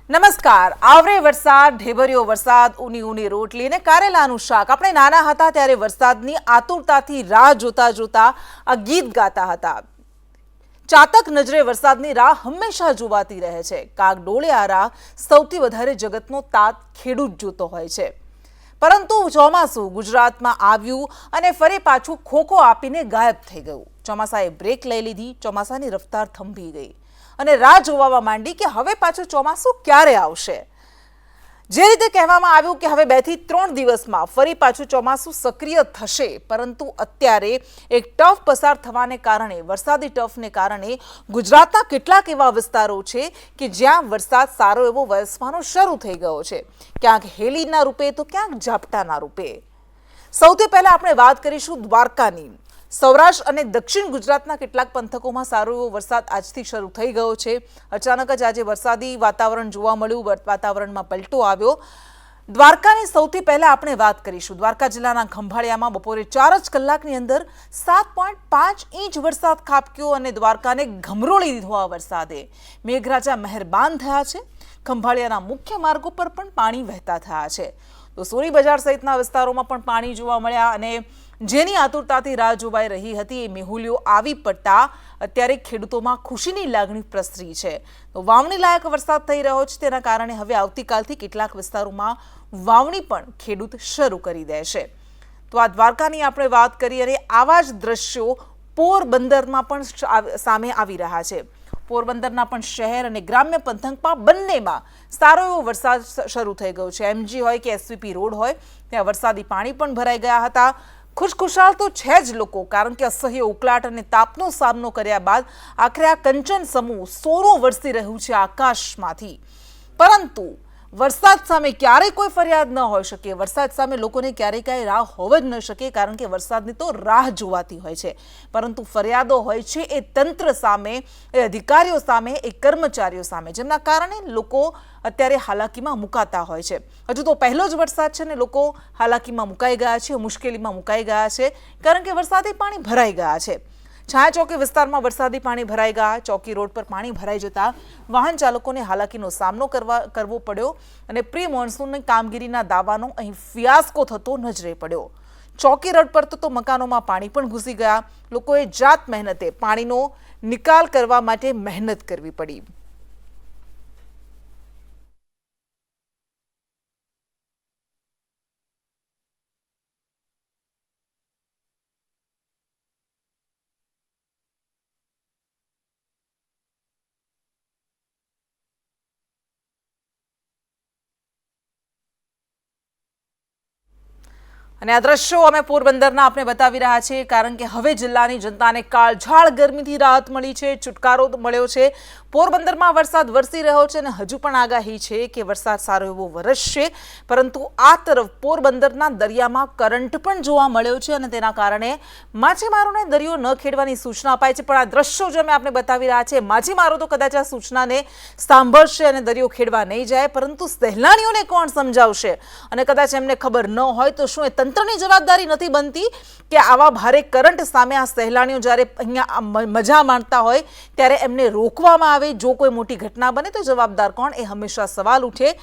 નમસ્કાર. આવરે વરસાદ, ઢેબરિયો વરસાદ, ઊની ઊની રોટલી અને કારેલાનું શાક. આપણે નાના હતા ત્યારે વરસાદની આતુરતાથી રાહ જોતા જોતા આ ગીત ગાતા હતા. ચાતક નજરે વરસાદની રાહ હંમેશા જોવાતી રહે છે. કાગ ડોળે આ રાહ સૌથી વધારે જગતનો તાત ખેડૂત જોતો હોય છે. પરંતુ ચોમાસું ગુજરાતમાં આવ્યું અને ફરી પાછું ખોખો આપીને ગાયબ થઈ ગયું. ચોમાસાએ બ્રેક લઈ લીધી, ચોમાસાની રફતાર થંભી ગઈ અને રાહ જોવા માંડી કે હવે પાછું ચોમાસું ક્યારે આવશે. જે રીતે કહેવામાં આવ્યું કે હવે 2 થી 3 દિવસમાં ફરી પાછું ચોમાસું સક્રિય થશે, પરંતુ અત્યારે એક ટફ પસાર થવાને કારણે, વરસાદી ટફને કારણે ગુજરાતના કેટલાક એવા વિસ્તારો છે કે જ્યાં વરસાદ સારો એવો વરસવાનો શરૂ થઈ ગયો છે. ક્યાંક હેલીના રૂપે તો ક્યાંક ઝાપટાના રૂપે. સૌથી પહેલા આપણે વાત કરીશું દ્વારકાની. સૌરાષ્ટ્ર અને દક્ષિણ ગુજરાતના કેટલાક પંથકોમાં સારો એવો વરસાદ આજથી શરૂ થઈ ગયો છે. અચાનક જ આજે વરસાદી વાતાવરણ જોવા મળ્યું, વાતાવરણમાં પલટો આવ્યો. દ્વારકાની સૌથી પહેલા આપણે વાત કરીશું. દ્વારકા જિલ્લાના ખંભાળિયામાં બપોરે 4 જ કલાકની અંદર 7.5 ઇંચ વરસાદ ખાબક્યો અને દ્વારકાને ગમરોળી દીધો. આ વરસાદે મેઘરાજા મહેરબાન થયા છે. ખંભાળિયાના મુખ્ય માર્ગો પર પણ પાણી વહેતા થયા છે. તો સોની બજાર સહિતના વિસ્તારોમાં પણ પાણી જોવા મળ્યા અને જેની આતુરતાથી રાહ જોવાઈ રહી હતી એ મેહુલીઓ આવી પડતા અત્યારે ખેડૂતોમાં ખુશીની લાગણી પ્રસરી છે. તો વાવણી લાયક વરસાદ થઈ રહ્યો છે, તેના કારણે હવે આવતીકાલથી કેટલાક વિસ્તારોમાં વાવણી પણ ખેડૂત શરૂ કરી દેશે. તો આ દ્વારકાની આપણે વાત કરી અને આવા જ દ્રશ્યો પોરબંદરમાં પણ સામે આવી રહ્યા છે. પોરબંદરના પણ શહેર અને ગ્રામ્ય પંથકમાં બંનેમાં સારો એવો વરસાદ શરૂ થઈ ગયો છે. એમજી હોય કે એસવીપી રોડ હોય ત્યાં વરસાદી પાણી પણ ભરાઈ ગયા હતા. ખુશખુશાલ તો છે જ લોકો, કારણ કે અસહ્ય ઉકળાટ અને તાપનો સામનો કર્યા બાદ આખરે આ કંચન સમૂહ સોનું વરસી રહ્યું છે આકાશમાંથી. પરંતુ વરસાદ સામે ક્યારેય કોઈ ફરિયાદ ન હોઈ શકે. વરસાદ સામે લોકોને ક્યારેય કાંઈ રાહ હોવ જ ન શકે, કારણ કે વરસાદની તો રાહ જોવાતી હોય છે. પરંતુ ફરિયાદો હોય છે એ તંત્ર સામે, એ અધિકારીઓ સામે, એ કર્મચારીઓ સામે, જેમના કારણે લોકો અત્યારે હાલાકીમાં મુકાતા હોય છે. હજુ તો પહેલો જ વરસાદ છે ને લોકો હાલાકીમાં મુકાઈ ગયા છે, મુશ્કેલીમાં મુકાઈ ગયા છે, કારણ કે વરસાદી પાણી ભરાઈ ગયા છે. છાયા ચોકી વિસ્તારમાં વરસાદી પાણી ભરાઈ ગયા. ચોકી રોડ પર પાણી ભરાઈ જતા વાહન ચાલકોને હાલાકીનો સામનો કરવો પડ્યો અને પ્રી મોન્સૂનની કામગીરીના દાવાનો અહીં ફિયાસ્કો થતો નજરે પડ્યો. ચોકી રોડ પર તો મકાનોમાં પાણી પણ ઘૂસી ગયા. લોકોએ જાત મહેનતે પાણીનો નિકાલ કરવા માટે મહેનત કરવી પડી. અને આ દ્રશ્યો અમે પોરબંદરના આપણે બતાવી રહ્યા છીએ, કારણ કે હવે જિલ્લાની જનતાને કાળઝાળ ગરમીથી રાહત મળી છે, છુટકારો મળ્યો છે. પોરબંદરમાં વરસાદ વરસી રહ્યો છે અને હજુ પણ આગાહી છે કે વરસાદ સારો એવો વરસશે. પરંતુ આ તરફ પોરબંદરના દરિયામાં કરંટ પણ જોવા મળ્યો છે અને તેના કારણે માછીમારોને દરિયો ન ખેડવાની સૂચના અપાઈ છે. પણ આ દ્રશ્યો જે અમે આપણે બતાવી રહ્યા છીએ, માછીમારો તો કદાચ આ સૂચનાને સાંભળશે અને દરિયો ખેડવા નહીં જાય, પરંતુ સહેલાણીઓને કોણ સમજાવશે? અને કદાચ એમને ખબર ન હોય તો શું એ તંત્રની જવાબદારી નથી બનતી કે આવા ભારે કરંટ સામે આ સહેલાણીઓ જ્યારે અહીંયા મજા માણતા હોય ત્યારે એમને રોકવામાં આવે? જો કોઈ મોટી ઘટના બને તો જવાબદાર કોણ? એ હંમેશા સવાલ ઉઠે.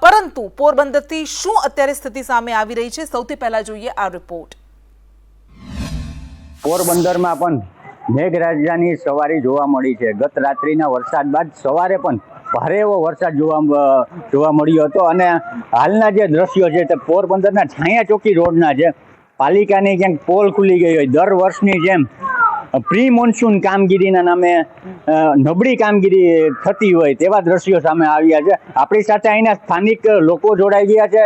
પરંતુ પોરબંદરથી શું અત્યારે સ્થિતિ સામે આવી રહી છે, સૌથી પહેલા જોઈએ આ રિપોર્ટ. પોરબંદરમાં પણ મેઘરાજાની સવારી જોવા મળી છે. ગત રાત્રિના વરસાદ બાદ સવારે પણ ભારે એવો વરસાદ જોવા મળ્યો હતો અને હાલના જે દ્રશ્યો છે તે પોરબંદરના છાયા ચોકી રોડના છે. પાલિકાની ક્યાંક પોલ ખુલી ગઈ હોય, દર વર્ષની જેમ પ્રી મોન્સૂન કામગીરીના નામે નબળી કામગીરી થતી હોય તેવા દ્રશ્યો સામે આવ્યા છે. આપણી સાથે અહીંના સ્થાનિક લોકો જોડાઈ ગયા છે,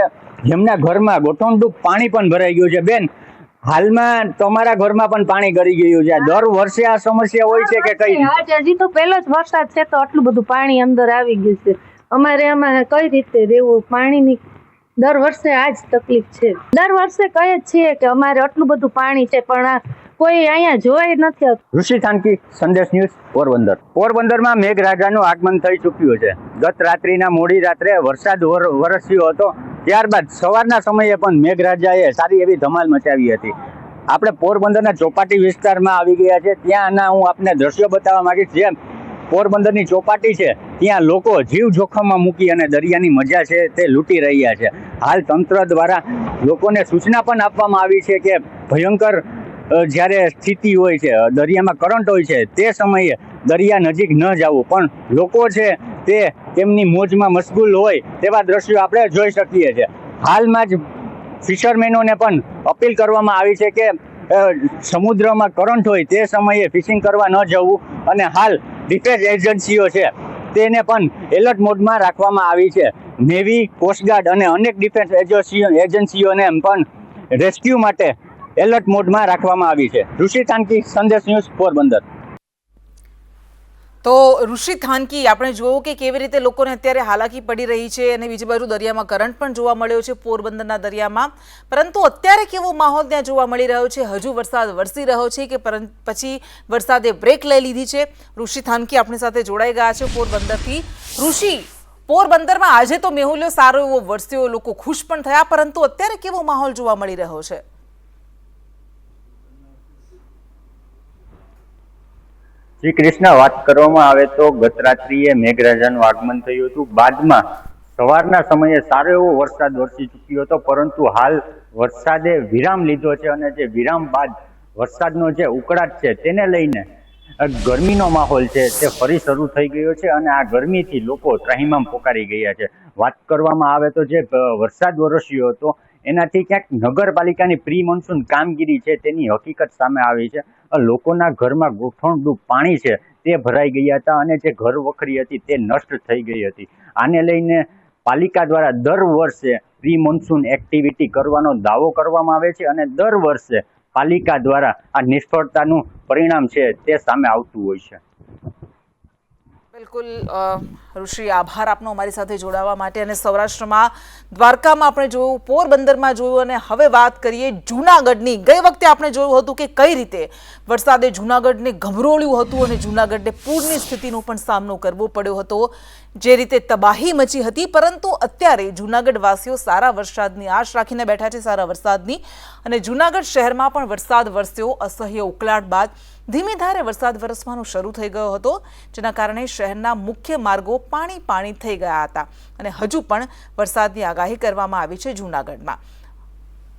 જેમના ઘરમાં ગોઠણડૂબ પાણી પણ ભરાઈ ગયું છે. બેન, હાલમાં તમારા ઘરમાં પણ પાણી ગળી ગયું છે. દર વર્ષે આ સમસ્યા હોય છે કે કઈ? હજી તો પહેલો જ વરસાદ છે તો આટલું બધું પાણી અંદર આવી ગયું છે. અમારે આમાં કઈ રીતે રહેવું? પાણીની દર વર્ષે આ જ તકલીફ છે. દર વર્ષે કહે જ છીએ કે અમારે આટલું બધું પાણી છે, પણ કોઈ અહીંયા જોઈ નથી આવતું. ઋષિ થાનકી, સંદેશ ન્યૂઝ, પોરબંદર. પોરબંદરમાં મેઘરાજાનું આગમન થઈ ચૂક્યું છે. ગત રાત્રિના મોડી રાત્રે વરસાદ વરસ્યો હતો, ત્યારબાદ સવારના સમયે પણ મેઘરાજાએ સારી એવી ધમાલ મચાવી હતી. આપણે પોરબંદરના ચોપાટી વિસ્તારમાં આવી ગયા છે. ત્યાંના હું આપને દ્રશ્યો બતાવવા માંગીશ. જેમ પોરબંદરની ચોપાટી છે ત્યાં લોકો જીવ જોખમમાં મૂકી અને દરિયાની મજા છે તે લૂંટી રહ્યા છે. હાલ તંત્ર દ્વારા લોકોને સૂચના પણ આપવામાં આવી છે કે ભયંકર જ્યારે સ્થિતિ હોય છે, દરિયામાં કરંટ હોય છે, તે સમયે દરિયા નજીક ન જવું, પણ લોકો છે તે તેમની મોજમાં મશગુલ હોય તેવા દ્રશ્યો આપણે જોઈ શકીએ છીએ. હાલમાં જ ફિશરમેનોને પણ અપીલ કરવામાં આવી છે કે સમુદ્રમાં કરંટ હોય તે સમયે ફિશિંગ કરવા ન જવું, અને હાલ ડિફેન્સ એજન્સીઓ છે તેને પણ એલર્ટ મોડમાં રાખવામાં આવી છે. નેવી, કોસ્ટગાર્ડ અને અનેક ડિફેન્સ એજન્સીઓને પણ રેસ્ક્યુ માટે એલર્ટ મોડમાં રાખવામાં આવી છે. ઋષિ થાનકી, સંદેશ ન્યૂઝ, પોરબંદર. તો ઋષિ થાનકી, આપણે જોયું કે કેવી રીતે લોકોને અત્યારે હાલાકી પડી રહી છે અને બીજી બાજુ દરિયામાં કરંટ પણ જોવા મળ્યો છે પોરબંદરના દરિયામાં. પરંતુ અત્યારે કેવો માહોલ ત્યાં જોવા મળી રહ્યો છે? હજુ વરસાદ વરસી રહ્યો છે કે પછી વરસાદે બ્રેક લઈ લીધી છે? ઋષિ થાનકી આપણી સાથે જોડાઈ ગયા છે પોરબંદરથી. ઋષિ, પોરબંદરમાં આજે તો મેહુલ્યો સારો એવો વરસ્યો, લોકો ખુશ પણ થયા, પરંતુ અત્યારે કેવો માહોલ જોવા મળી રહ્યો છે? શ્રી કૃષ્ણ, વાત કરવામાં આવે તો ગત રાત્રિએ મેઘરાજાનું આગમન થયું હતું. બાદમાં સવારના સમયે સારો એવો વરસાદ વરસી ચૂક્યો હતો, પરંતુ હાલ વરસાદે વિરામ લીધો છે અને જે વિરામ બાદ વરસાદનો જે ઉકળાટ છે તેને લઈને ગરમીનો માહોલ છે તે ફરી શરૂ થઈ ગયો છે અને આ ગરમીથી લોકો ત્રાહિમામ પોકારી ગયા છે. વાત કરવામાં આવે તો જે વરસાદ વરસ્યો હતો એનાથી ક્યાંક નગરપાલિકાની પ્રી મોન્સૂન કામગીરી છે તેની હકીકત સામે આવી છે. લોકોના ઘરમાં ગોઠણડૂબ પાણી છે તે ભરાઈ ગયા હતા અને જે ઘર વખરી હતી તે નષ્ટ થઈ ગઈ હતી. આને લઈને પાલિકા દ્વારા દર વર્ષે પ્રી મોન્સૂન એક્ટિવિટી કરવાનો દાવો કરવામાં આવે છે અને દર વર્ષે પાલિકા દ્વારા આ નિષ્ફળતાનું પરિણામ છે તે સામે આવતું હોય છે. બિલકુલ ઋષિ, આભાર આપનો અમારી સાથે જોડાવા માટે. અને સૌરાષ્ટ્રમાં દ્વારકામાં આપણે જોયું, પોરબંદરમાં જોયું, અને હવે વાત કરીએ જૂનાગઢની. ગઈ વખતે આપણે જોયું હતું કે કઈ રીતે વરસાદે જૂનાગઢને ગમરોળ્યું હતું અને જૂનાગઢને પૂરની સ્થિતિનો પણ સામનો કરવો પડ્યો હતો, જે રીતે તબાહી મચી હતી. પરંતુ અત્યારે જૂનાગઢ વાસીઓ સારા વરસાદની આશ રાખીને બેઠા છે, સારા વરસાદની. અને જૂનાગઢ શહેરમાં પણ વરસાદ વરસ્યો. અસહ્ય ઉકળાટ બાદ ધીમી ધારે વરસાદ વરસવાનો શરૂ થઈ ગયો હતો, જેના કારણે શહેરના મુખ્ય માર્ગો પાણી થઈ ગયા હતા અને હજુ પણ વરસાદની આગાહી કરવામાં આવી છે જૂનાગઢમાં.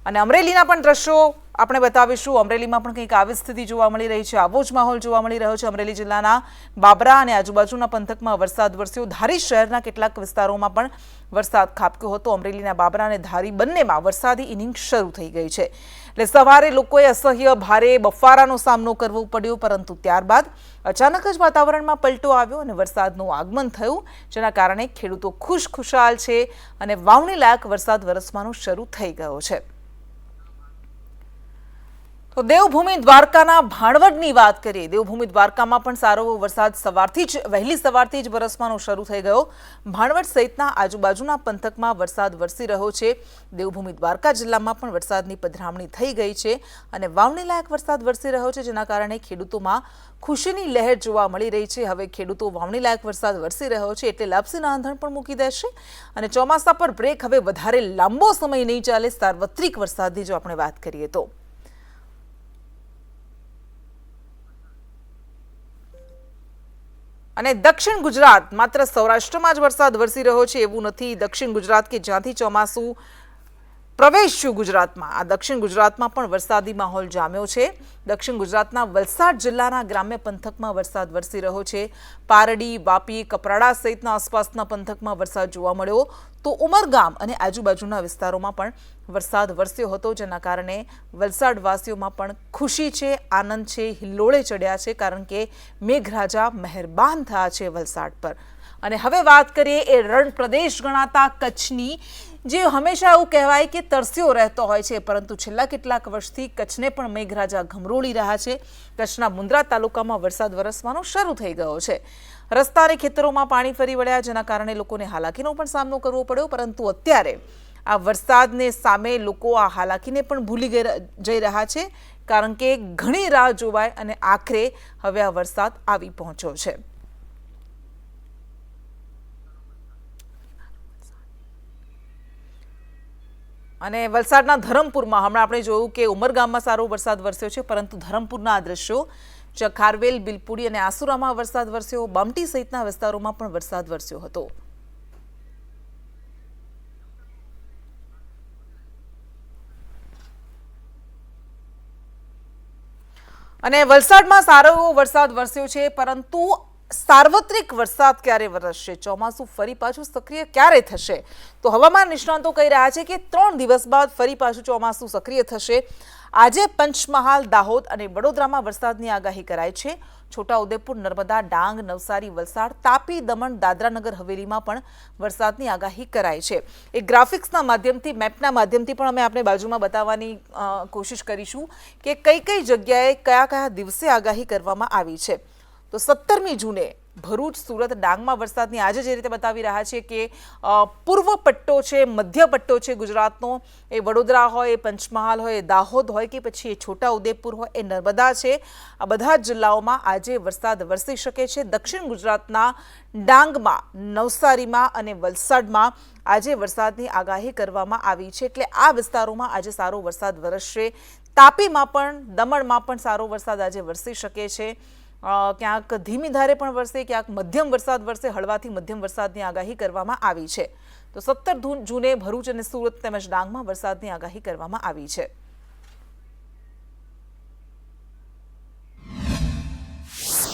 અને અમરેલીના પણ દ્રશ્યો આપણે બતાવીશું. અમરેલીમાં પણ કંઈક આવી સ્થિતિ જોવા મળી રહી છે, આવો જ માહોલ જોવા મળી રહ્યો છે. અમરેલી જિલ્લાના બાબરા અને આજુબાજુના પંથકમાં વરસાદ વરસ્યો. ધારી શહેરના કેટલાક વિસ્તારોમાં પણ વરસાદ ખાબક્યો હતો. અમરેલીના બાબરા અને ધારી બંનેમાં વરસાદી ઇનિંગ શરૂ થઈ ગઈ છે. એટલે સવારે લોકોએ અસહ્ય ભારે બફારાનો સામનો કરવો પડ્યો, પરંતુ ત્યારબાદ અચાનક જ વાતાવરણમાં પલટો આવ્યો અને વરસાદનું આગમન થયું, જેના કારણે ખેડૂતો ખુશખુશાલ છે અને વાવણી લાયક વરસાદ વરસવાનો શરૂ થઈ ગયો છે. તો દેવભૂમિ દ્વારકાના ભાણવડની વાત કરીએ. દેવભૂમિ દ્વારકામાં પણ સારો વરસાદ વહેલી સવારથી જ વરસવાનો શરૂ થઈ ગયો. ભાણવડ સહિતના આજુબાજુના પંથકમાં વરસાદ વરસી રહ્યો છે. દેવભૂમિ દ્વારકા જિલ્લામાં પણ વરસાદની પધરામણી થઈ ગઈ છે અને વાવણી લાયક વરસાદ વરસી રહ્યો છે, જેના કારણે ખેડૂતોમાં ખુશીની લહેર જોવા મળી રહી છે. હવે ખેડૂતો વાવણી લાયક વરસાદ વરસી રહ્યો છે એટલે લાપસીના આંધણ પણ મૂકી દેશે અને ચોમાસા પર બ્રેક હવે વધારે લાંબો સમય નહીં ચાલે. સાર્વત્રિક વરસાદની જો આપણે વાત કરીએ તો અને દક્ષિણ ગુજરાત, માત્ર સૌરાષ્ટ્રમાં જ વરસાદ વરસી રહ્યો છે એવું નથી. દક્ષિણ ગુજરાત કે જ્યાંથી ચોમાસું પ્રવેશ્યું ગુજરાતમાં, આ દક્ષિણ ગુજરાતમાં પણ વરસાદી માહોલ જામ્યો છે. દક્ષિણ ગુજરાતના વલસાડ જિલ્લાના ગ્રામ્ય પંથકમાં વરસાદ વરસી રહ્યો છે. પારડી, વાપી, કપરાડા સહિતના આસપાસના પંથકમાં વરસાદ જોવા મળ્યો. તો ઉમરગામ અને આજુબાજુના વિસ્તારોમાં પણ વરસાદ વરસ્યો હતો, જેના કારણે વલસાડવાસીઓમાં પણ ખુશી છે, આનંદ છે, હિલ્લોળે ચડ્યા છે, કારણ કે મેઘરાજા મહેરબાન થયા છે વલસાડ પર. અને હવે વાત કરીએ એ રણ પ્રદેશ ગણાતા કચ્છની, જે હંમેશા એવું કહેવાય કે તરસ્યો રહેતો હોય છે, પરંતુ છેલ્લા કેટલાક વર્ષથી કચ્છને પણ મેઘરાજા ગમરોળી રહ્યા છે. કચ્છના મુન્દ્રા તાલુકામાં વરસાદ વરસવાનો શરૂ થઈ ગયો છે. રસ્તા અને ખેતરોમાં પાણી ફરી વળ્યા, જેના કારણે લોકોને હાલાકીનો પણ સામનો કરવો પડ્યો. પરંતુ અત્યારે આ વરસાદને સામે લોકો આ હાલાકીને પણ ભૂલી જઈ રહ્યા છે, કારણ કે ઘણી રાહ જોવાય અને આખરે હવે આ વરસાદ આવી પહોંચ્યો છે. અને વલસાડના ધરમપુરમાં હમણાં આપણે જોયું કે ઉમરગામમાં સારો વરસાદ વરસ્યો છે, પરંતુ ધરમપુરના આ દ્રશ્યો જ્યાં ખારવેલ, બિલપુડી અને આસુરામાં વરસાદ વરસ્યો. બમટી સહિતના વિસ્તારોમાં પણ વરસાદ વરસ્યો હતો. અને વલસાડમાં સારો એવો વરસાદ વરસ્યો છે, પરંતુ સાર્વત્રિક વરસાદ ક્યારે વરસશે, ચોમાસું ફરી પાછું સક્રિય ક્યારે થશે? તો હવામાન નિષ્ણાતો કહી રહ્યા છે કે 3 દિવસ બાદ ફરી પાછું ચોમાસું સક્રિય થશે. આજે પંચમહાલ, દાહોદ અને વડોદરામાં વરસાદની આગાહી કરાઈ છે. છોટાઉદેપુર, નર્મદા, ડાંગ, નવસારી, વલસાડ, તાપી, દમણ, દાદરાનગર હવેલીમાં પણ વરસાદની આગાહી કરાઈ છે. એક ગ્રાફિક્સના માધ્યમથી, મેપના માધ્યમથી પણ અમે આપણે બાજુમાં બતાવવાની કોશિશ કરીશું કે કઈ કઈ જગ્યાએ કયા કયા દિવસે આગાહી કરવામાં આવી છે. તો 17મી જૂને ભરૂચ, સુરત, ડાંગમાં વરસાદની આજે જે રીતે બતાવી રહ્યા છે કે પૂર્વ પટ્ટો છે, મધ્ય પટ્ટો છે ગુજરાતનો, એ વડોદરા હોય, એ પંચમહાલ હોય, એ દાહોદ હોય કે પછી એ છોટાઉદેપુર હોય, એ નર્મદા છે, આ બધા જ જિલ્લાઓમાં આજે વરસાદ વરસી શકે છે. દક્ષિણ ગુજરાતના ડાંગમાં, નવસારીમાં અને વલસાડમાં આજે વરસાદની આગાહી કરવામાં આવી છે. એટલે આ વિસ્તારોમાં આજે સારો વરસાદ વરસશે. તાપીમાં પણ, દમણમાં પણ સારો વરસાદ આજે વરસી શકે છે. ક્યાંક ધીમી ધારે પણ વરસે, ક્યાંક મધ્યમ વરસાદ વરસે, હળવાથી મધ્યમ વરસાદની આગાહી કરવામાં આવી છે. તો 17 જૂને ભરૂચ અને સુરત તેમજ ડાંગમાં વરસાદની આગાહી કરવામાં આવી છે.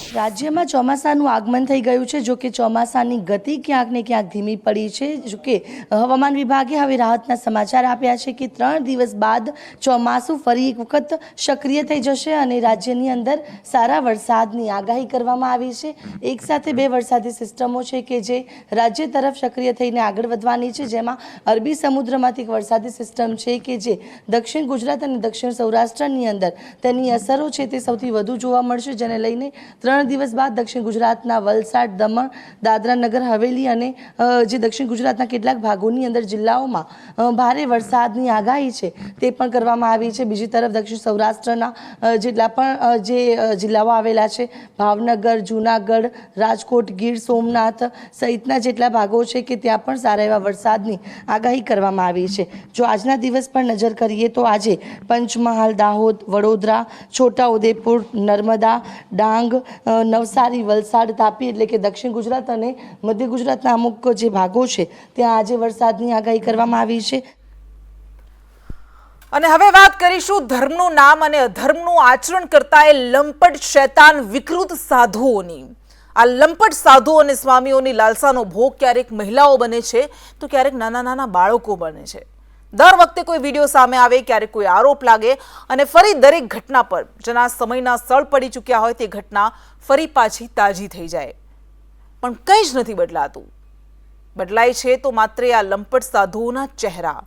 રાજ્યમાં ચોમાસાનું આગમન થઈ ગયું છે. જો કે ચોમાસાની ગતિ ક્યાંક ને ક્યાંક ધીમી પડી છે. જો કે હવામાન વિભાગે હવે રાહતના સમાચાર આપ્યા છે કે 3 દિવસ બાદ ચોમાસું ફરી એક વખત સક્રિય થઈ જશે અને રાજ્યની અંદર સારા વરસાદની આગાહી કરવામાં આવી છે. એક સાથે 2 વરસાદી સિસ્ટમો છે કે જે રાજ્ય તરફ સક્રિય થઈને આગળ વધવાની છે, જેમાં અરબી સમુદ્રમાંથી એક વરસાદી સિસ્ટમ છે કે જે દક્ષિણ ગુજરાત અને દક્ષિણ સૌરાષ્ટ્રની અંદર તેની અસરો છે તે સૌથી વધુ જોવા મળશે, જેને લઈને 3 દિવસ બાદ દક્ષિણ ગુજરાતના વલસાડ, દમણ, દાદરા નગર હવેલી અને જે દક્ષિણ ગુજરાતના કેટલાક ભાગોની અંદર જિલ્લાઓમાં ભારે વરસાદની આગાહી છે તે પણ કરવામાં આવી છે. બીજી તરફ દક્ષિણ સૌરાષ્ટ્રના જેટલા પણ જે જિલ્લાઓ આવેલા છે, ભાવનગર, જૂનાગઢ, રાજકોટ, ગીર સોમનાથ સહિતના જેટલા ભાગો છે કે ત્યાં પણ સારા એવા વરસાદની આગાહી કરવામાં આવી છે. જો આજના દિવસ પર નજર કરીએ તો આજે પંચમહાલ, દાહોદ, વડોદરા, છોટાઉદેપુર, નર્મદા, ડાંગ, નવસારી, વલસાડ, તાપી એટલે કે દક્ષિણ ગુજરાત અને મધ્ય ગુજરાતના અમુક જે ભાગો છે ત્યાં આજે વરસાદની આગાહી કરવામાં આવી છે. અને હવે વાત કરીશું ધર્મનું નામ અને અધર્મનું આચરણ કરતા એ લંપટ, શૈતાન, વિકૃત સાધુઓની. આ લંપટ સાધુઓ અને સ્વામીઓની લાલસાનો ભોગ ક્યારેક મહિલાઓ બને છે તો ક્યારેક નાના નાના બાળકો બને છે. દર વખતે કોઈ વિડીયો સામે આવે, ક્યારેક કોઈ આરોપ લાગે અને ફરી દરેક ઘટના પર જેના સમયના સળ પડી ચૂક્યા હોય તે ઘટના ફરી પાછી તાજી થઈ જાય. પણ કંઈ જ નથી બદલાતું. બદલાય છે તો માત્ર આ લંપટ સાધુઓના ચહેરા.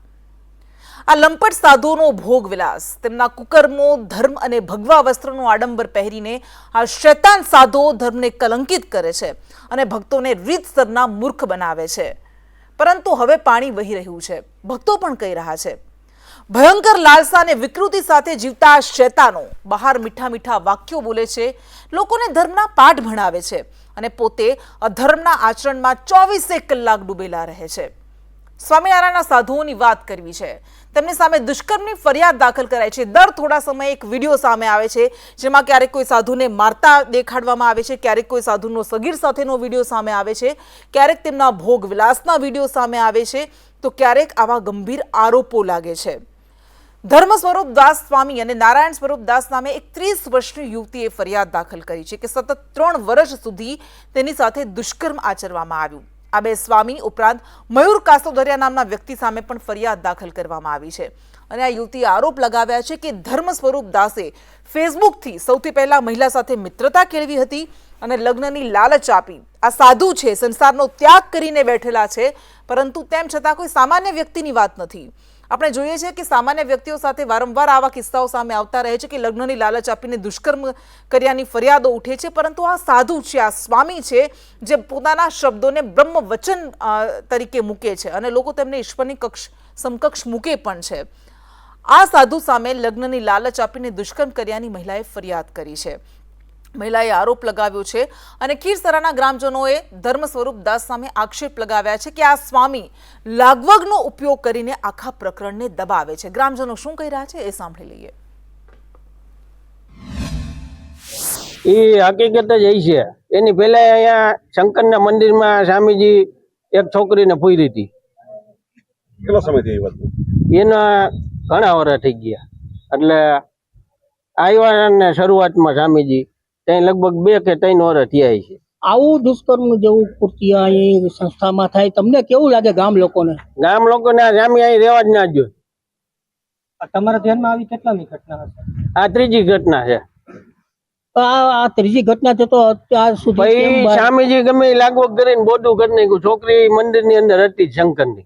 આ લંપટ સાધુઓનો ભોગ વિલાસ, તેમના કુકર્મો, ધર્મ અને ભગવા વસ્ત્રનો આડંબર પહેરીને આ શૈતાન સાધુઓ ધર્મને કલંકિત કરે છે અને ભક્તોને રીતસરના મૂર્ખ બનાવે છે. પરંતુ હવે પાણી વહી રહ્યું છે. ભક્તો પણ કહી રહ્યા છે, ભયંકર લાલસા અને વિકૃતિ સાથે જીવતા આ શૈતાનો બહાર મીઠા મીઠા વાક્યો બોલે છે, લોકોને ધર્મના પાઠ ભણાવે છે અને પોતે અધર્મના આચરણમાં 24 કલાક ડૂબેલા રહે છે. સ્વામિનારાયણના સાધુઓની વાત કરવી છે. તેમની સામે દુષ્કર્મની ફરિયાદ દાખલ કરાઈ છે. દર થોડા સમયે એક વિડીયો સામે આવે છે જેમાં ક્યારેક કોઈ સાધુને મારતા દેખાડવામાં આવે છે, ક્યારેક કોઈ સાધુનો સગીર સાથેનો વિડીયો સામે આવે છે, ક્યારેક તેમના ભોગ વિલાસના વિડીયો સામે આવે છે, તો ક્યારેક આવા ગંભીર આરોપો લાગે છે. ધર્મ સ્વરૂપ દાસ સ્વામી અને નારાયણ સ્વરૂપ દાસ નામે એક 30 વર્ષની યુવતીએ ફરિયાદ દાખલ કરી છે કે સતત 3 વર્ષ સુધી તેની સાથે દુષ્કર્મ આચરવામાં આવ્યું. આ 2 સ્વામી ઉપરાંત મયુર કાસોદરિયા નામના વ્યક્તિ સામે પણ ફરિયાદ દાખલ કરવામાં આવી છે. અને આ યુવતીએ આરોપ લગાવ્યા છે કે ધર્મ સ્વરૂપ દાસે ફેસબુકથી સૌથી પહેલા મહિલા સાથે મિત્રતા કેળવી હતી અને લગ્નની લાલચ આપી. આ સાધુ છે, સંસારનો ત્યાગ કરીને બેઠેલા છે, પરંતુ તેમ છતાં કોઈ સામાન્ય વ્યક્તિની વાત નથી. આપણે જોઈએ છીએ કે સામાન્ય વ્યક્તિઓ સાથે વારંવાર આવા કિસ્સાઓ સામે આવતા રહે છે કે લગ્નની લાલચ આપીને દુષ્કર્મ કર્યાની ફરિયાદો ઉઠે છે, પરંતુ આ સાધુ છે, આ સ્વામી છે જે પોતાના શબ્દોને બ્રહ્મ વચન તરીકે મૂકે છે અને લોકો તેમને ઈશ્વરની સમકક્ષ મૂકે પણ છે. આ સાધુ સામે લગ્નની લાલચ આપીને દુષ્કર્મ કર્યાની મહિલાએ ફરિયાદ કરી છે. મહિલાએ આરોપ લગાવ્યો છે અને ખીરસરાના ગ્રામજનોએ ધર્મ સ્વરૂપ દાસ સામે આક્ષેપ લગાવ્યા છે કે આ સ્વામી લાગવગનો ઉપયોગ કરીને આખા પ્રકરણને દબાવે છે. ગ્રામજનો શું કહી રહ્યા છે એ સાંભળી લઈએ. એ હકીકત જ એ છે. એની પહેલા અહીંયા શંકરના મંદિરમાં સ્વામીજી એક છોકરીને પૂરી હતી. કેટલો સમય થઈ વાત? એના ઘણા વર્ષ થઈ ગયા. એટલે આવ્યા ને શરૂઆતમાં સ્વામીજી ત્યાં લગભગ 2 કે 3 વર્ષ થયા છે. આવું દુષ્કર્મ જેવું કૃત્ય અહીં સંસ્થામાં થાય તમને કેવું લાગે ગામ લોકોને? ગામ લોકોને આ સ્વામી અહીં રહેવા જ ના જોઈએ. તમારા ધ્યાનમાં આવી કેટલાની ઘટના હશે? આ ત્રીજી ઘટના છે. આ ત્રીજી ઘટના છે તો અત્યાર સુધી કેમ ભાઈ બહાર- સ્વામીજી ગમે એ લાગવગ કરીને બોધું કરી નાખ્યું. છોકરી મંદિરની અંદર હતી જ શંકરની.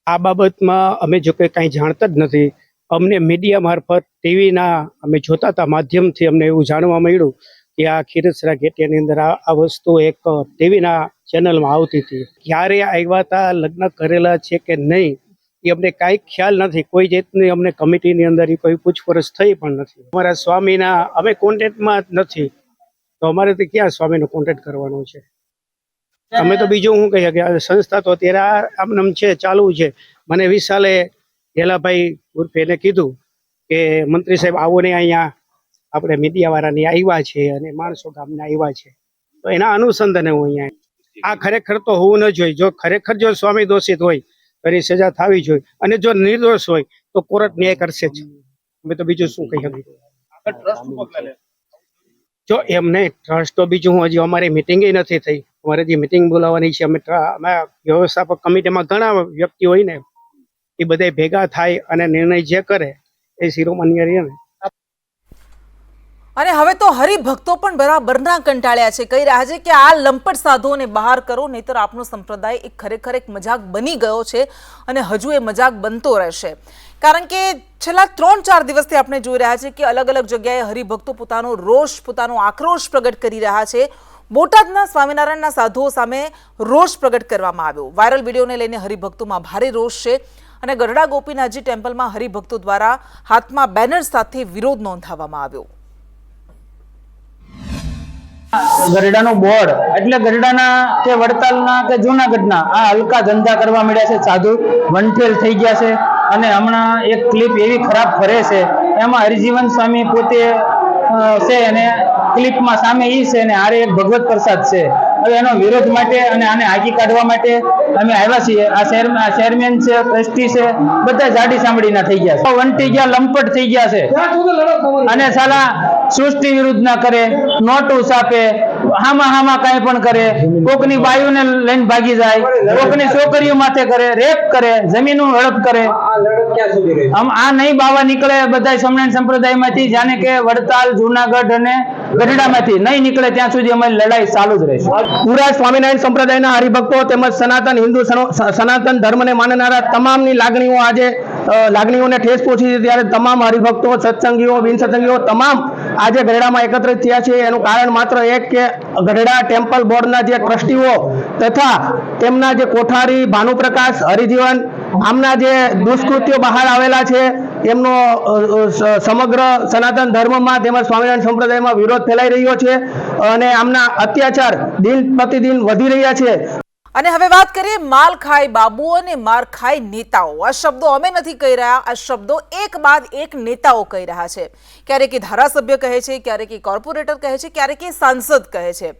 આ બાબતમાં અમે જો કે કાંઈ જાણતા જ નથી. અમને મીડિયા મારફત ટીવીના અમે જોતા હતા માધ્યમથી અમને એવું જાણવા મળ્યું કે આ ખીરસરા ઘેટિયાની અંદર આ વસ્તુ એક ટીવીના ચેનલમાં આવતી હતી. ક્યારે આવ્યા હતા, લગ્ન કરેલા છે કે નહીં એ અમને કાંઈ ખ્યાલ નથી. કોઈ જાતની અમને કમિટીની અંદર ઈ કોઈ પૂછપરછ થઈ પણ નથી. અમારા સ્વામીના અમે કોન્ટેક્ટમાં જ નથી, તો અમારે તો ક્યાં સ્વામીનો કોન્ટેક્ટ કરવાનો છે? અમે તો બીજું શું કહીએ કે આ સંસ્થા તો અત્યારે આમ છે, ચાલુ છે. મને વિશાલે ઢેલાભાઈ ઉર્ફે એને કીધું કે મંત્રી સાહેબ આવો ને અહીંયા આપણે મીડિયા વાળાની આવ્યા છે અને માણસો ગામના આવ્યા છે, તો એના અનુસંધાને હું અહીંયા. આ ખરેખર તો હોવું ન જોઈએ. જો ખરેખર જો સ્વામી દોષિત હોય તો એની સજા થવી જોઈએ, અને જો નિર્દોષ હોય તો કોર્ટ ન્યાય કરશે જ. અમે તો બીજું શું કહી શકીએ? જો એમ નહીં, ટ્રસ્ટ તો બીજું હું હજી અમારી મિટિંગ નથી થઈ. અમારે જે મિટિંગ બોલાવવાની છે, અમે વ્યવસ્થાપક કમિટીમાં ઘણા વ્યક્તિ હોય ને એ બધા ભેગા થાય અને નિર્ણય જે કરે એ શિરોમાન્ય રહે ને. અને હવે તો હરિભક્તો પણ બરાબરના કંટાળ્યા છે. કહી રહ્યા છે કે આ લંપટ સાધુઓને બહાર કરો, નહીતર આપનો સંપ્રદાય એક ખરેખર એક મજાક બની ગયો છે અને હજુ એ મજાક બનતો રહેશે. કારણ કે છેલ્લા 3-4 દિવસથી આપણે જોઈ રહ્યા છે કે અલગ અલગ જગ્યાએ હરિભક્તો પોતાનો રોષ, પોતાનો આક્રોશ પ્રગટ કરી રહ્યા છે. બોટાદના સ્વામિનારાયણના સાધુઓ સામે રોષ પ્રગટ કરવામાં આવ્યો. વાયરલ વિડીયોને લઈને હરિભક્તોમાં ભારે રોષ છે અને ગઢડા ગોપીનાથજી ટેમ્પલમાં હરિભક્તો દ્વારા હાથમાં બેનર સાથે વિરોધ નોંધાવવામાં આવ્યો. ગરડાનું બોર્ડ એટલે ગરડાના કે વડતાલના કે જૂનાગઢના આ હલકા ધંધા કરવા મળ્યા છે. સાધુ વંઠેલ થઈ ગયા છે. અને હમણાં એક ક્લિપ એવી ખરાબ ફરે છે, એમાં હરિજીવન સ્વામી પોતે છે અને ક્લિપમાં સામે ઈ છે અને હારે એક ભગવત પ્રસાદ છે. હવે એનો વિરોધ માટે અને આને હાકી કાઢવા માટે અમે આવ્યા છીએ. આ ચેરમેન છે, ટ્રસ્ટી છે, બધા જાડી સાંભળીના થઈ ગયા છે, વંટી ગયા, લંપટ થઈ ગયા છે. અને સાલા સૃષ્ટિ વિરુદ્ધ ના કરે, નોટું છાપે, હામાં કાંઈ પણ કરે, કોકની બાયુને લઈને ભાગી જાય, કોકની છોકરીઓ માથે કરે, રેપ કરે, જમીનનું હડપ કરે. આ નહીં બાવા નીકળે બધા સમણાન સંપ્રદાયમાંથી, જાણે કે વડતાલ, જૂનાગઢ અને ગઢડામાંથી નહીં નીકળે ત્યાં સુધી અમારી લડાઈ ચાલુ જ રહેશે. પૂરા સ્વામિનારાયણ સંપ્રદાયના હરિભક્તો તેમજ સનાતન હિન્દુ સનાતન ધર્મને માનનારા તમામની લાગણીઓ આજે લાગણીઓને ઠેસ પહોંચી છે. ત્યારે તમામ હરિભક્તો, સત્સંગીઓ, બિનસત્સંગીઓ તમામ આજે ગઢડામાં એકત્રિત થયા છે. એનું કારણ માત્ર એક કે ગઢડા ટેમ્પલ બોર્ડના જે ટ્રસ્ટીઓ તથા તેમના જે કોઠારી ભાનુપ્રકાશ, હરિજીવન, આમના જે દુષ્કૃત્યો બહાર આવેલા છે એમનો સમગ્ર સનાતન ધર્મમાં તેમજ સ્વામિનારાયણ સંપ્રદાયમાં વિરોધ ફેલાઈ રહ્યો છે અને આમના અત્યાચાર દિન પ્રતિદિન વધી રહ્યા છે. અને હવે વાત કરીએ માલ ખાય બાબુ અને માર ખાય નેતાઓ. આ શબ્દો અમે નથી કહી રહ્યા, આ શબ્દો એક બાદ એક નેતાઓ કહી રહ્યા છે. ક્યારેક એ ધારાસભ્ય કહે છે, ક્યારેક એ કોર્પોરેટર કહે છે, ક્યારેક એ સાંસદ કહે છે.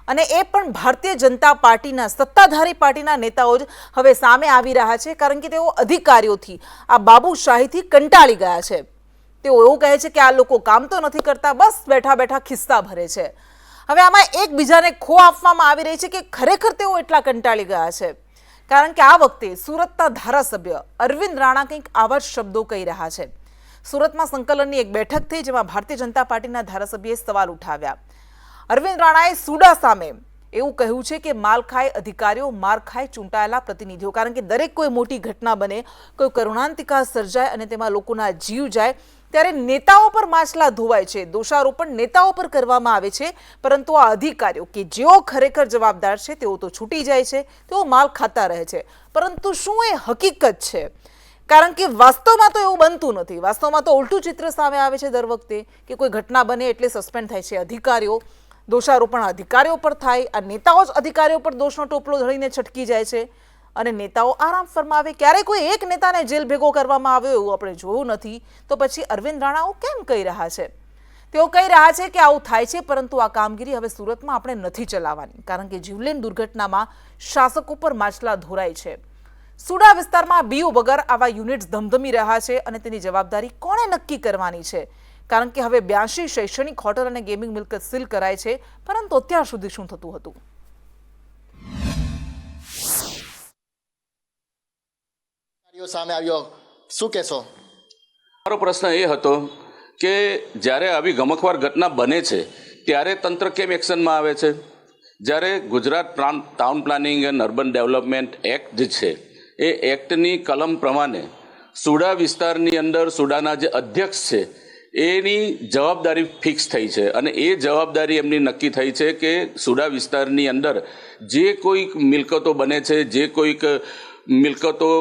અને એ પણ ભારતીય જનતા પાર્ટીના, સત્તાધારી પાર્ટીના નેતાઓ જ હવે સામે આવી રહ્યા છે. કારણ કે તેઓ અધિકારીઓથી, આ બાબુશાહીથી કંટાળી ગયા છે. તેઓ એવું કહે છે કે આ લોકો કામ તો નથી કરતા, બસ બેઠા બેઠા ખિસ્સા ભરે છે. હવે આમાં એકબીજાને ખો આપવામાં આવી રહી છે કે ખરેખર તેઓ એટલા કંટાળી ગયા છે. કારણ કે આ વખતે સુરતના ધારાસભ્ય અરવિંદ રાણા કંઈક આવા જ શબ્દો કહી રહ્યા છે. સુરતમાં સંકલનની એક બેઠક થઈ, જેમાં ભારતીય જનતા પાર્ટીના ધારાસભ્યએ સવાલ ઉઠાવ્યા. અરવિંદ રાણાએ સુડા સામે એવું કહ્યું છે કે માલ ખાય અધિકારીઓ, માર ખાય ચૂંટાયેલા પ્રતિનિધિઓ. કારણ કે દરેક કોઈ મોટી ઘટના બને, કોઈ કરુણાંતિકા સર્જાય અને તેમાં લોકોના જીવ જાય, ત્યારે નેતાઓ પર માછલા ધોવાય છે, દોષારોપણ નેતાઓ પર કરવામાં આવે છે. પરંતુ આ અધિકારીઓ કે જેઓ ખરેખર જવાબદાર છે તેઓ તો છૂટી જાય છે, તેઓ માલ ખાતા રહે છે. પરંતુ શું એ હકીકત છે? કારણ કે વાસ્તવમાં તો એવું બનતું નથી. વાસ્તવમાં તો ઉલટું ચિત્ર સામે આવે છે દર વખતે કે કોઈ ઘટના બને એટલે સસ્પેન્ડ થાય છે અધિકારીઓ, દોષારોપણ અધિકારીઓ પર થાય, આ નેતાઓ જ અધિકારીઓ પર દોષનો ટોપલો ધરીને છટકી જાય છે અને નેતાઓ આરામ ફરમાવે. ક્યારેય કોઈ એક નેતાને જેલ ભેગો કરવામાં આવ્યો એવું આપણે જોયું નથી. તો પછી અરવિંદ રાણાઓ કેમ કહી રહ્યા છે? તેઓ કહી રહ્યા છે કે આવું થાય છે, પરંતુ આ કામગીરી હવે સુરતમાં આપણે નથી ચલાવવાની, કારણ કે જીવલેણ દુર્ઘટનામાં શાસકો પર માછલા ધોરાય છે. સુડા વિસ્તારમાં બીઓ વગર આવા યુનિટ્સ ધમધમી રહ્યા છે અને તેની જવાબદારી કોણે નક્કી કરવાની છે? કારણ કે હવે 82 શૈક્ષણિક હોટલ અને ગેમિંગ મિલકત સીલ કરાય છે, પરંતુ અત્યાર સુધી શું થતું હતું? સામે આવ્યો, શું કહેશો? મારો પ્રશ્ન એ હતો કે જ્યારે આવી ગમખવાર ઘટના બને છે ત્યારે તંત્ર કેમ એક્શનમાં આવે છે? જ્યારે Gujarat town planning and urban development act જે છે એ એક્ટની કલમ પ્રમાણે સુડા વિસ્તારની અંદર સુડાના જે અધ્યક્ષ છે એની જવાબદારી ફિક્સ થઈ છે અને એ જવાબદારી એમની નક્કી થઈ છે કે સુડા વિસ્તારની અંદર જે કોઈક મિલકતો બને છે, જે કોઈક મિલકતો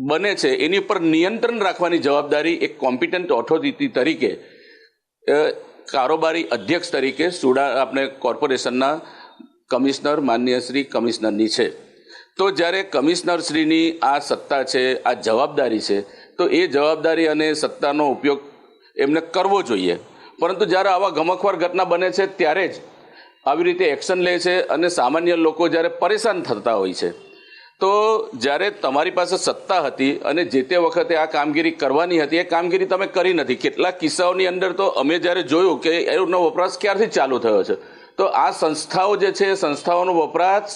બને છે એની પર નિયંત્રણ રાખવાની જવાબદારી એક કોમ્પિટન્ટ ઓથોરિટી તરીકે કારોબારી અધ્યક્ષ તરીકે સુડા આપણે કોર્પોરેશનના કમિશનર માનનીય શ્રી કમિશનરની છે. તો જ્યારે કમિશનરશ્રીની આ સત્તા છે, આ જવાબદારી છે, તો એ જવાબદારી અને સત્તાનો ઉપયોગ એમને કરવો જોઈએ. પરંતુ જ્યારે આવા ગમખવાર ઘટના બને છે ત્યારે જ આવી રીતે એક્શન લે છે અને સામાન્ય લોકો જ્યારે પરેશાન થતા હોય છે. તો જ્યારે તમારી પાસે સત્તા હતી અને જે તે વખતે આ કામગીરી કરવાની હતી એ કામગીરી તમે કરી નથી. કેટલાક કિસ્સાઓની અંદર તો અમે જ્યારે જોયું કે એનો વપરાશ ક્યારથી ચાલુ થયો છે, તો આ સંસ્થાઓ જે છે સંસ્થાઓનો વપરાશ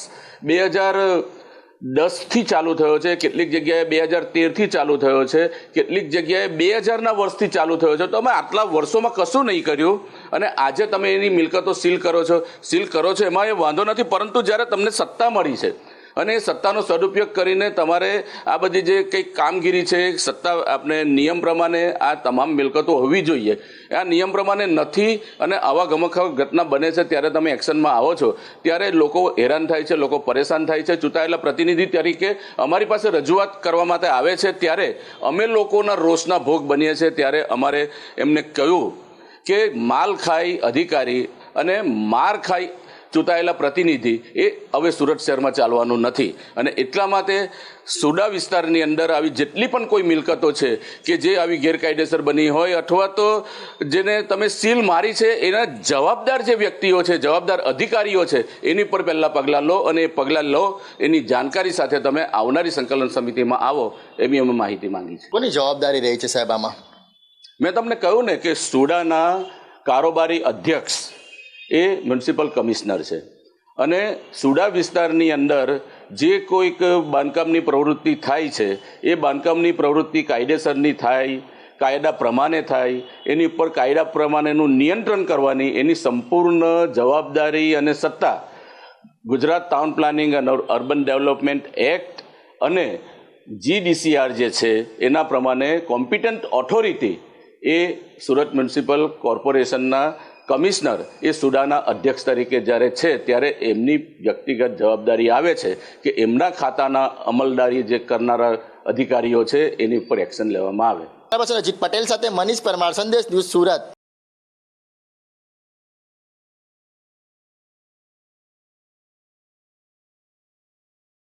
2010થી ચાલુ થયો છે, કેટલીક જગ્યાએ 2013થી ચાલુ થયો છે, કેટલીક જગ્યાએ 2000ના વર્ષથી ચાલુ થયો છે. તો અમે આટલા વર્ષોમાં કશું નહીં કર્યું અને આજે તમે એની મિલકતો સીલ કરો છો એમાં એ વાંધો નથી. પરંતુ જ્યારે તમને સત્તા મળી છે અને એ સત્તાનો સદુપયોગ કરીને તમારે આ બધી જે કંઈક કામગીરી છે સત્તા આપણે નિયમ પ્રમાણે આ તમામ મિલકતો હોવી જોઈએ, આ નિયમ પ્રમાણે નથી અને આવા ગમખવાર ઘટના બને છે ત્યારે તમે એક્શનમાં આવો છો ત્યારે લોકો હેરાન થાય છે, લોકો પરેશાન થાય છે. ચૂંટાયેલા પ્રતિનિધિ તરીકે અમારી પાસે રજૂઆત કરવા માટે આવે છે ત્યારે અમે લોકોના રોષના ભોગ બનીએ છીએ. ત્યારે અમારે એમને કહ્યું કે માલ ખાઈ અધિકારી અને માર ખાઈ ચૂંટાયેલા પ્રતિનિધિ એ હવે સુરત શહેરમાં ચાલવાનું નથી. અને એટલા માટે સુડા વિસ્તારની અંદર આવી જેટલી પણ કોઈ મિલકતો છે કે જે આવી ગેરકાયદેસર બની હોય અથવા તો જેને તમે સીલ મારી છે એના જવાબદાર જે વ્યક્તિઓ છે, જવાબદાર અધિકારીઓ છે, એની પર પહેલાં પગલાં લો અને એ પગલાં લો એની જાણકારી સાથે તમે આવનારી સંકલન સમિતિમાં આવો એવી અમે માહિતી માંગી છે. કોની જવાબદારી રહી છે સાહેબ આમાં? મેં તમને કહ્યું ને કે સુડાના કારોબારી અધ્યક્ષ એ મ્યુનિસિપલ કમિશનર છે અને સુડા વિસ્તારની અંદર જે કોઈક બાંધકામની પ્રવૃત્તિ થાય છે એ બાંધકામની પ્રવૃત્તિ કાયદેસરની થાય, કાયદા પ્રમાણે થાય, એની ઉપર કાયદા પ્રમાણેનું નિયંત્રણ કરવાની એની સંપૂર્ણ જવાબદારી અને સત્તા ગુજરાત ટાઉન પ્લાનિંગ અને અર્બન ડેવલપમેન્ટ એક્ટ અને GDCR જે છે એના પ્રમાણે કોમ્પિટન્ટ ઓથોરિટી એ સુરત મ્યુનિસિપલ કોર્પોરેશનના કમિશનર એ સુડાના અધ્યક્ષ તરીકે જ્યારે છે ત્યારે એમની વ્યક્તિગત જવાબદારી આવે છે કે એમના ખાતાના અમલદારી જે કરનારા અધિકારીઓ છે એની ઉપર એક્શન લેવામાં આવે. અજીત પટેલ સાથે મનીષ પરમાર, સંદેશ ન્યૂઝ, સુરત.